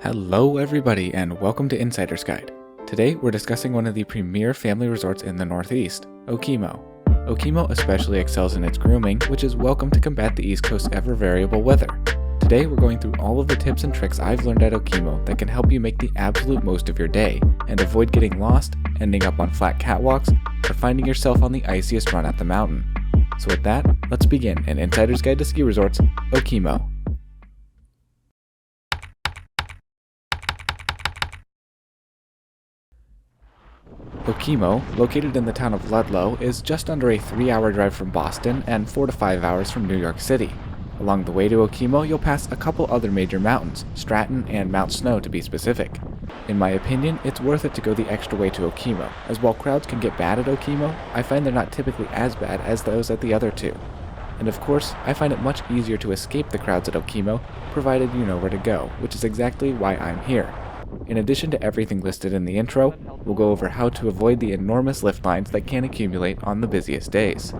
Hello everybody and welcome to Insider's Guide. Today we're discussing one of the premier family resorts in the Northeast, Okemo. Okemo especially excels in its grooming, which is welcome to combat the East Coast's ever-variable weather. Today we're going through all of the tips and tricks I've learned at Okemo that can help you make the absolute most of your day and avoid getting lost, ending up on flat catwalks, or finding yourself on the iciest run at the mountain. So with that, let's begin an Insider's Guide to Ski Resorts, Okemo. Okemo, located in the town of Ludlow, is just under a 3-hour drive from Boston and 4 to 5 hours from New York City. Along the way to Okemo, you'll pass a couple other major mountains, Stratton and Mount Snow to be specific. In my opinion, it's worth it to go the extra way to Okemo, as while crowds can get bad at Okemo, I find they're not typically as bad as those at the other two. And of course, I find it much easier to escape the crowds at Okemo, provided you know where to go, which is exactly why I'm here. In addition to everything listed in the intro, we'll go over how to avoid the enormous lift lines that can accumulate on the busiest days.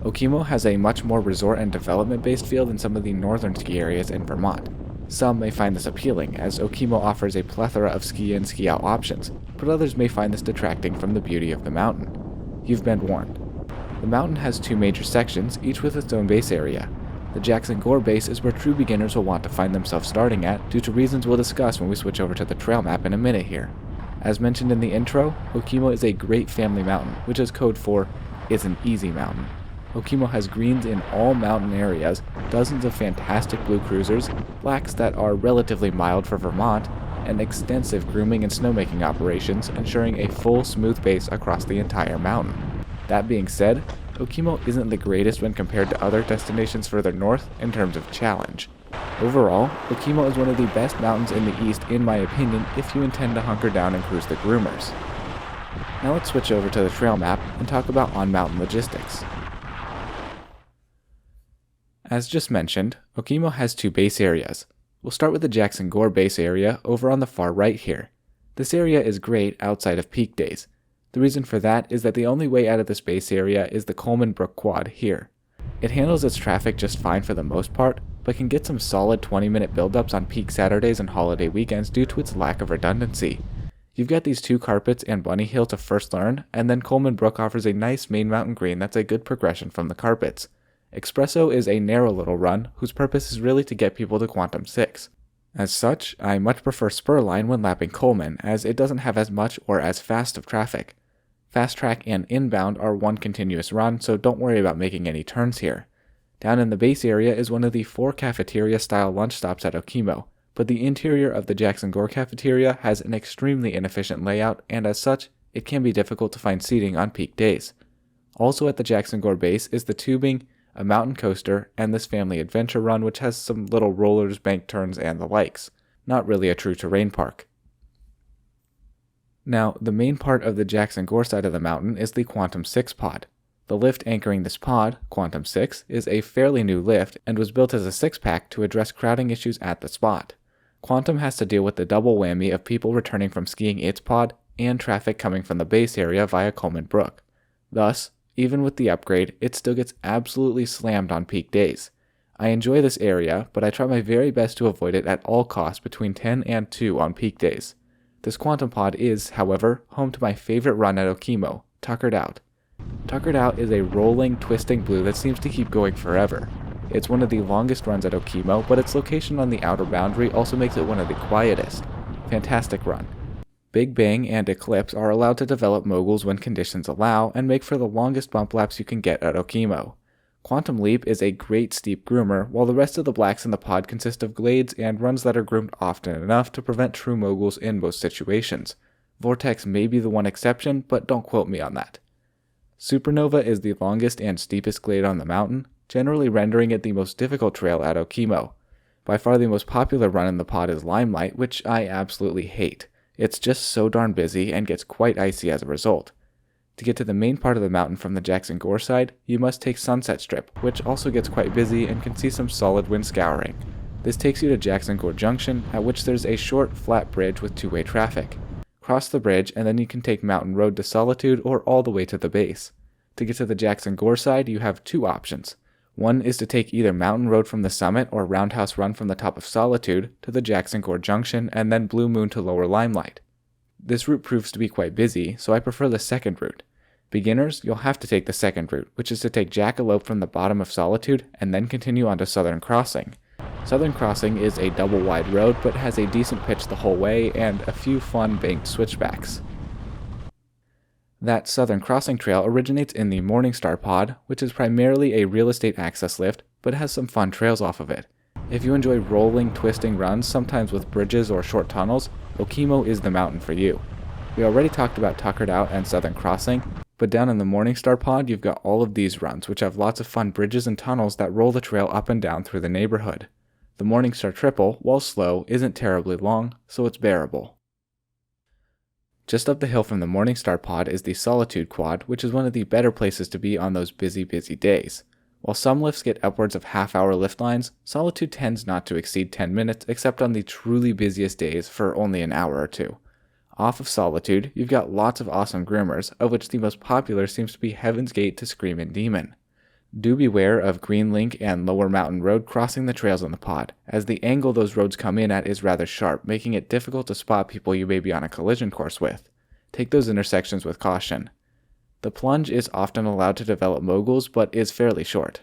Okemo has a much more resort and development-based feel than some of the northern ski areas in Vermont. Some may find this appealing, as Okemo offers a plethora of ski-in, ski-out options, but others may find this detracting from the beauty of the mountain. You've been warned. The mountain has two major sections, each with its own base area. The Jackson Gore base is where true beginners will want to find themselves starting at, due to reasons we'll discuss when we switch over to the trail map in a minute here. As mentioned in the intro, Okemo is a great family mountain, which is code for it's an easy mountain. Okemo has greens in all mountain areas, dozens of fantastic blue cruisers, blacks that are relatively mild for Vermont, and extensive grooming and snowmaking operations, ensuring a full smooth base across the entire mountain. That being said, Okemo isn't the greatest when compared to other destinations further north in terms of challenge. Overall, Okemo is one of the best mountains in the east in my opinion if you intend to hunker down and cruise the groomers. Now let's switch over to the trail map and talk about on-mountain logistics. As just mentioned, Okemo has two base areas. We'll start with the Jackson Gore base area over on the far right here. This area is great outside of peak days. The reason for that is that the only way out of this base area is the Coleman Brook Quad here. It handles its traffic just fine for the most part, but can get some solid 20-minute buildups on peak Saturdays and holiday weekends due to its lack of redundancy. You've got these two carpets and Bunny Hill to first learn, and then Coleman Brook offers a nice main mountain green that's a good progression from the carpets. Espresso is a narrow little run, whose purpose is really to get people to Quantum 6. As such, I much prefer Spurline when lapping Coleman, as it doesn't have as much or as fast of traffic. Fast Track and Inbound are one continuous run, so don't worry about making any turns here. Down in the base area is one of the 4 cafeteria-style lunch stops at Okemo, but the interior of the Jackson Gore cafeteria has an extremely inefficient layout, and as such, it can be difficult to find seating on peak days. Also at the Jackson Gore base is the tubing, a mountain coaster, and this family adventure run which has some little rollers, bank turns, and the likes. Not really a true terrain park. Now, the main part of the Jackson Gore side of the mountain is the Quantum 6 pod. The lift anchoring this pod, Quantum 6, is a fairly new lift and was built as a 6-pack to address crowding issues at the spot. Quantum has to deal with the double whammy of people returning from skiing its pod and traffic coming from the base area via Coleman Brook. Thus, even with the upgrade, it still gets absolutely slammed on peak days. I enjoy this area, but I try my very best to avoid it at all costs between 10 and 2 on peak days. This Quantum pod is, however, home to my favorite run at Okemo, Tuckered Out. Tuckered Out is a rolling, twisting blue that seems to keep going forever. It's one of the longest runs at Okemo, but its location on the outer boundary also makes it one of the quietest. Fantastic run. Big Bang and Eclipse are allowed to develop moguls when conditions allow and make for the longest bump laps you can get at Okemo. Quantum Leap is a great steep groomer, while the rest of the blacks in the pod consist of glades and runs that are groomed often enough to prevent true moguls in most situations. Vortex may be the one exception, but don't quote me on that. Supernova is the longest and steepest glade on the mountain, generally rendering it the most difficult trail at Okemo. By far the most popular run in the pod is Limelight, which I absolutely hate. It's just so darn busy and gets quite icy as a result. To get to the main part of the mountain from the Jackson Gore side, you must take Sunset Strip, which also gets quite busy and can see some solid wind scouring. This takes you to Jackson Gore Junction, at which there's a short, flat bridge with two-way traffic. Cross the bridge and then you can take Mountain Road to Solitude or all the way to the base. To get to the Jackson Gore side, you have two options. One is to take either Mountain Road from the summit or Roundhouse Run from the top of Solitude to the Jackson Gore Junction and then Blue Moon to Lower Limelight. This route proves to be quite busy, so I prefer the second route. Beginners, you'll have to take the second route, which is to take Jackalope from the bottom of Solitude and then continue on to Southern Crossing. Southern Crossing is a double-wide road but has a decent pitch the whole way and a few fun banked switchbacks. That Southern Crossing trail originates in the Morningstar pod, which is primarily a real estate access lift, but has some fun trails off of it. If you enjoy rolling, twisting runs, sometimes with bridges or short tunnels, Okemo is the mountain for you. We already talked about Tuckered Out and Southern Crossing, but down in the Morningstar pod you've got all of these runs, which have lots of fun bridges and tunnels that roll the trail up and down through the neighborhood. The Morningstar Triple, while slow, isn't terribly long, so it's bearable. Just up the hill from the Morningstar pod is the Solitude Quad, which is one of the better places to be on those busy days. While some lifts get upwards of half-hour lift lines, Solitude tends not to exceed 10 minutes except on the truly busiest days for only an hour or two. Off of Solitude, you've got lots of awesome groomers, of which the most popular seems to be Heaven's Gate to Screamin' Demon. Do beware of Green Link and Lower Mountain Road crossing the trails on the pod, as the angle those roads come in at is rather sharp, making it difficult to spot people you may be on a collision course with. Take those intersections with caution. The plunge is often allowed to develop moguls, but is fairly short.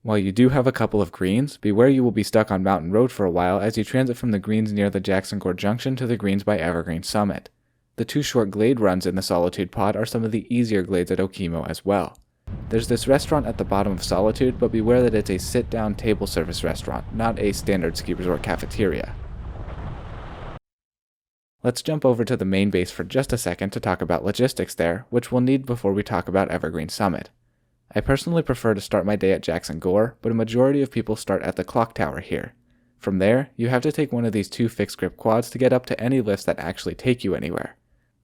While you do have a couple of greens, beware you will be stuck on Mountain Road for a while as you transit from the greens near the Jackson Gore Junction to the greens by Evergreen Summit. The two short glade runs in the Solitude pod are some of the easier glades at Okemo as well. There's this restaurant at the bottom of Solitude, but beware that it's a sit-down table service restaurant, not a standard ski resort cafeteria. Let's jump over to the main base for just a second to talk about logistics there, which we'll need before we talk about Evergreen Summit. I personally prefer to start my day at Jackson Gore, but a majority of people start at the clock tower here. From there, you have to take one of these two fixed grip quads to get up to any lifts that actually take you anywhere.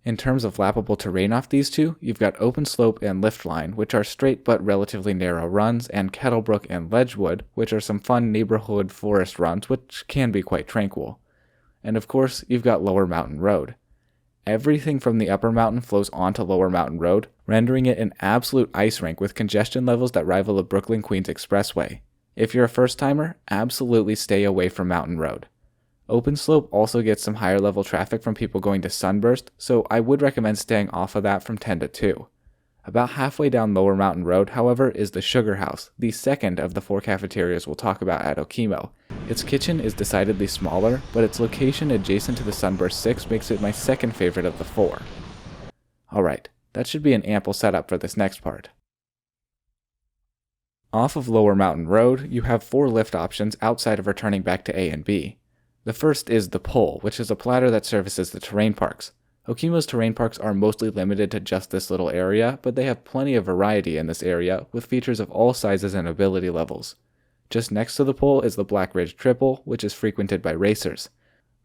In terms of lappable terrain off these two, you've got Open Slope and Lift Line, which are straight but relatively narrow runs, and Kettlebrook and Ledgewood, which are some fun neighborhood forest runs which can be quite tranquil. And of course, you've got Lower Mountain Road. Everything from the upper mountain flows onto Lower Mountain Road, rendering it an absolute ice rink with congestion levels that rival the Brooklyn-Queens Expressway. If you're a first-timer, absolutely stay away from Mountain Road. Open Slope also gets some higher level traffic from people going to Sunburst, so I would recommend staying off of that from 10 to 2. About halfway down Lower Mountain Road, however, is the Sugar House, the second of the 4 cafeterias we'll talk about at Okemo. Its kitchen is decidedly smaller, but its location adjacent to the Sunburst 6 makes it my second favorite of the 4. Alright, that should be an ample setup for this next part. Off of Lower Mountain Road, you have 4 lift options outside of returning back to A and B. The first is the Pole, which is a platter that services the terrain parks. Okemo's terrain parks are mostly limited to just this little area, but they have plenty of variety in this area, with features of all sizes and ability levels. Just next to the Pole is the Black Ridge Triple, which is frequented by racers.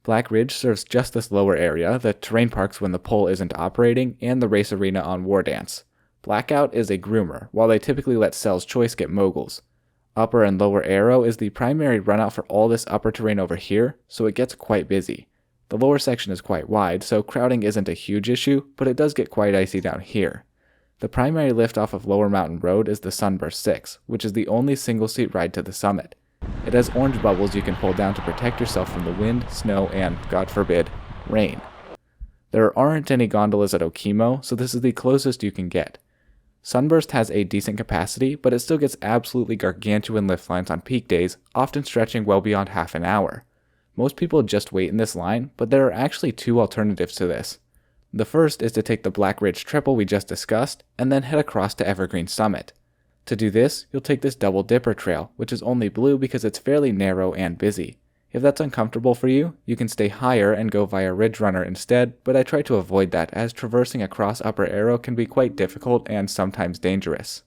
Black Ridge serves just this lower area, the terrain parks when the Pole isn't operating, and the race arena on War Dance. Blackout is a groomer, while they typically let Cell's Choice get moguls. Upper and Lower Arrow is the primary runout for all this upper terrain over here, so it gets quite busy. The lower section is quite wide, so crowding isn't a huge issue, but it does get quite icy down here. The primary lift off of Lower Mountain Road is the Sunburst 6, which is the only single-seat ride to the summit. It has orange bubbles you can pull down to protect yourself from the wind, snow, and, God forbid, rain. There aren't any gondolas at Okemo, so this is the closest you can get. Sunburst has a decent capacity, but it still gets absolutely gargantuan lift lines on peak days, often stretching well beyond half an hour. Most people just wait in this line, but there are actually 2 alternatives to this. The first is to take the Black Ridge Triple we just discussed, and then head across to Evergreen Summit. To do this, you'll take this Double Dipper Trail, which is only blue because it's fairly narrow and busy. If that's uncomfortable for you, you can stay higher and go via Ridge Runner instead, but I try to avoid that as traversing across Upper Arrow can be quite difficult and sometimes dangerous.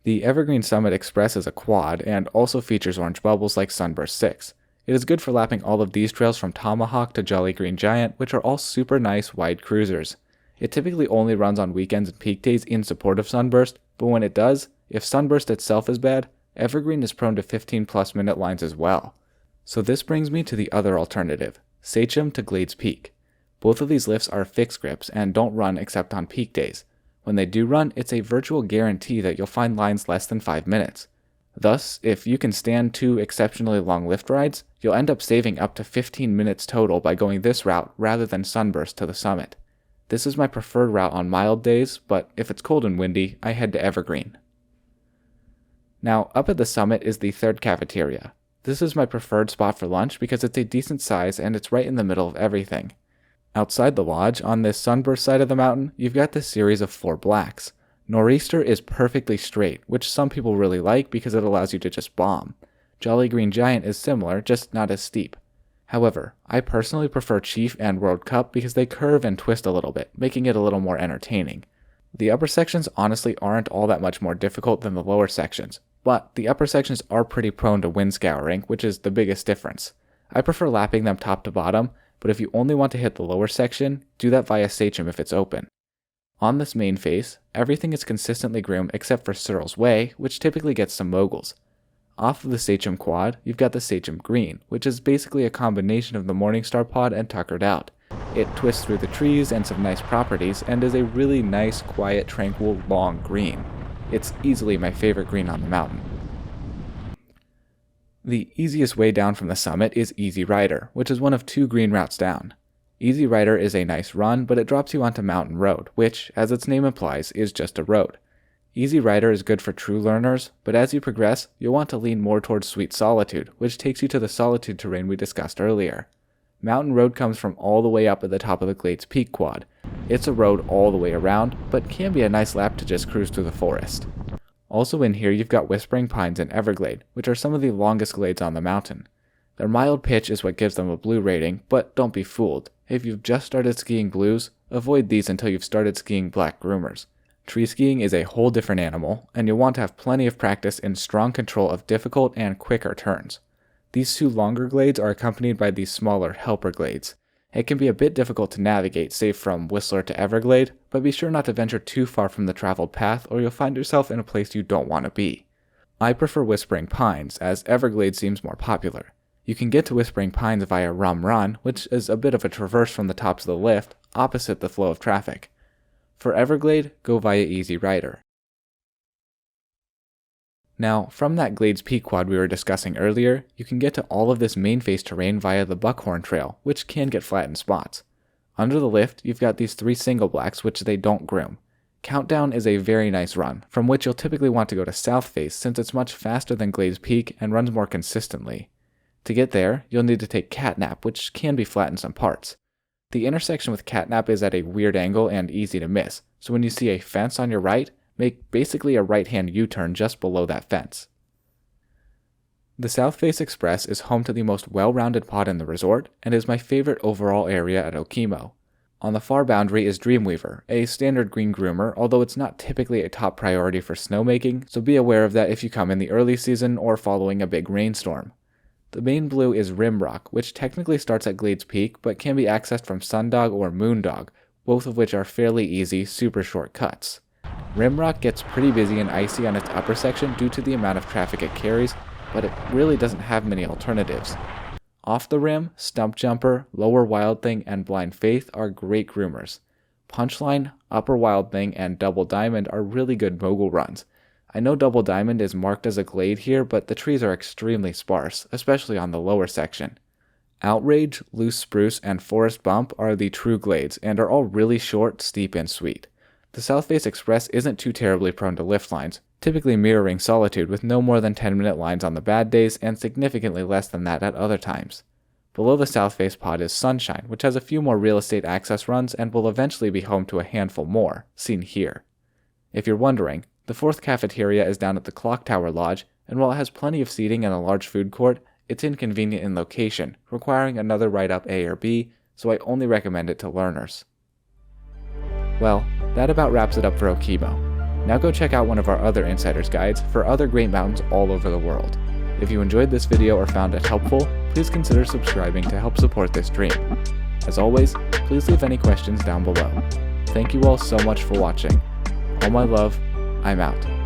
The Evergreen Summit Express is a quad and also features orange bubbles like Sunburst 6. It is good for lapping all of these trails from Tomahawk to Jolly Green Giant, which are all super nice wide cruisers. It typically only runs on weekends and peak days in support of Sunburst, but when it does, if Sunburst itself is bad, Evergreen is prone to 15+ minute lines as well. So this brings me to the other alternative, Sachem to Glades Peak. Both of these lifts are fixed grips and don't run except on peak days. When they do run, it's a virtual guarantee that you'll find lines less than 5 minutes. Thus, if you can stand 2 exceptionally long lift rides, you'll end up saving up to 15 minutes total by going this route rather than Sunburst to the summit. This is my preferred route on mild days, but if it's cold and windy, I head to Evergreen. Now, up at the summit is the third cafeteria. This is my preferred spot for lunch because it's a decent size and it's right in the middle of everything. Outside the lodge, on this Sunburst side of the mountain, you've got this series of 4 blacks. Nor'easter is perfectly straight, which some people really like because it allows you to just bomb. Jolly Green Giant is similar, just not as steep. However, I personally prefer Chief and World Cup because they curve and twist a little bit, making it a little more entertaining. The upper sections honestly aren't all that much more difficult than the lower sections, but the upper sections are pretty prone to wind scouring, which is the biggest difference. I prefer lapping them top to bottom, but if you only want to hit the lower section, do that via Sachem if it's open. On this main face, everything is consistently groomed except for Searle's Way, which typically gets some moguls. Off of the Sachem Quad, you've got the Sachem Green, which is basically a combination of the Morningstar Pod and Tuckered Out. It twists through the trees and some nice properties, and is a really nice, quiet, tranquil, long green. It's easily my favorite green on the mountain. The easiest way down from the summit is Easy Rider, which is one of 2 green routes down. Easy Rider is a nice run, but it drops you onto Mountain Road, which, as its name implies, is just a road. Easy Rider is good for true learners, but as you progress, you'll want to lean more towards Sweet Solitude, which takes you to the Solitude terrain we discussed earlier. Mountain Road comes from all the way up at the top of the Glades Peak Quad. It's a road all the way around, but can be a nice lap to just cruise through the forest. Also in here you've got Whispering Pines and Everglade, which are some of the longest glades on the mountain. Their mild pitch is what gives them a blue rating, but don't be fooled. If you've just started skiing blues, avoid these until you've started skiing black groomers. Tree skiing is a whole different animal, and you'll want to have plenty of practice in strong control of difficult and quicker turns. These 2 longer glades are accompanied by these smaller helper glades. It can be a bit difficult to navigate, say from Whistler to Everglade, but be sure not to venture too far from the traveled path or you'll find yourself in a place you don't want to be. I prefer Whispering Pines, as Everglade seems more popular. You can get to Whispering Pines via Rum Run, which is a bit of a traverse from the tops of the lift, opposite the flow of traffic. For Everglade, go via Easy Rider. Now, from that Glades Peak Quad we were discussing earlier, you can get to all of this main face terrain via the Buckhorn Trail, which can get flat in spots. Under the lift, you've got these 3 single blacks which they don't groom. Countdown is a very nice run, from which you'll typically want to go to South Face since it's much faster than Glades Peak and runs more consistently. To get there, you'll need to take Catnap, which can be flat in some parts. The intersection with Catnap is at a weird angle and easy to miss, so when you see a fence on your right, make basically a right-hand U-turn just below that fence. The South Face Express is home to the most well-rounded pod in the resort, and is my favorite overall area at Okemo. On the far boundary is Dreamweaver, a standard green groomer, although it's not typically a top priority for snowmaking, so be aware of that if you come in the early season or following a big rainstorm. The main blue is Rimrock, which technically starts at Glades Peak, but can be accessed from Sundog or Moondog, both of which are fairly easy, super short cuts. Rimrock gets pretty busy and icy on its upper section due to the amount of traffic it carries, but it really doesn't have many alternatives. Off the rim, Stump Jumper, Lower Wild Thing, and Blind Faith are great groomers. Punchline, Upper Wild Thing, and Double Diamond are really good mogul runs. I know Double Diamond is marked as a glade here, but the trees are extremely sparse, especially on the lower section. Outrage, Loose Spruce, and Forest Bump are the true glades, and are all really short, steep, and sweet. The South Face Express isn't too terribly prone to lift lines, typically mirroring Solitude with no more than 10-minute lines on the bad days and significantly less than that at other times. Below the South Face pod is Sunshine, which has a few more real estate access runs and will eventually be home to a handful more, seen here. If you're wondering, the 4th cafeteria is down at the Clock Tower Lodge, and while it has plenty of seating and a large food court, it's inconvenient in location, requiring another ride up A or B, so I only recommend it to learners. Well, that about wraps it up for Okemo. Now go check out one of our other Insider's Guides for other great mountains all over the world. If you enjoyed this video or found it helpful, please consider subscribing to help support this dream. As always, please leave any questions down below. Thank you all so much for watching. All my love, I'm out.